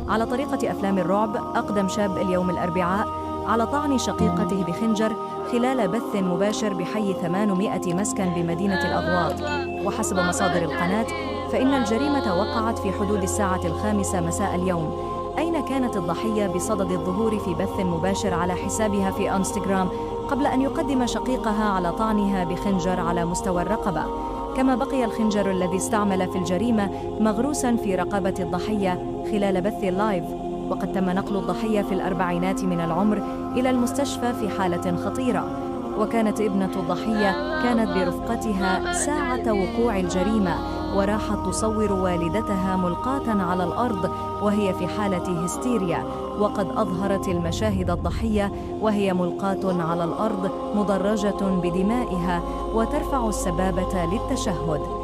على طريقة أفلام الرعب، أقدم شاب اليوم الأربعاء على طعن شقيقته بخنجر خلال بث مباشر بحي 800 مسكن بمدينة الأغواط. وحسب مصادر القناة فإن الجريمة وقعت في حدود الساعة 5 مساء اليوم. أين كانت الضحية بصدد الظهور في بث مباشر على حسابها في إنستغرام قبل أن يقدم شقيقها على طعنها بخنجر على مستوى الرقبة؟ كما بقي الخنجر الذي استعمل في الجريمة مغروساً في رقبة الضحية خلال بث اللايف. وقد تم نقل الضحية في الأربعينات من العمر إلى المستشفى في حالة خطيرة. وكانت ابنة الضحية كانت برفقتها ساعة وقوع الجريمة، وراحت تصور والدتها ملقاة على الأرض وهي في حالة هستيريا. وقد أظهرت المشاهد الضحية وهي ملقاة على الأرض مدرجة بدمائها وترفع السبابة للتشهد.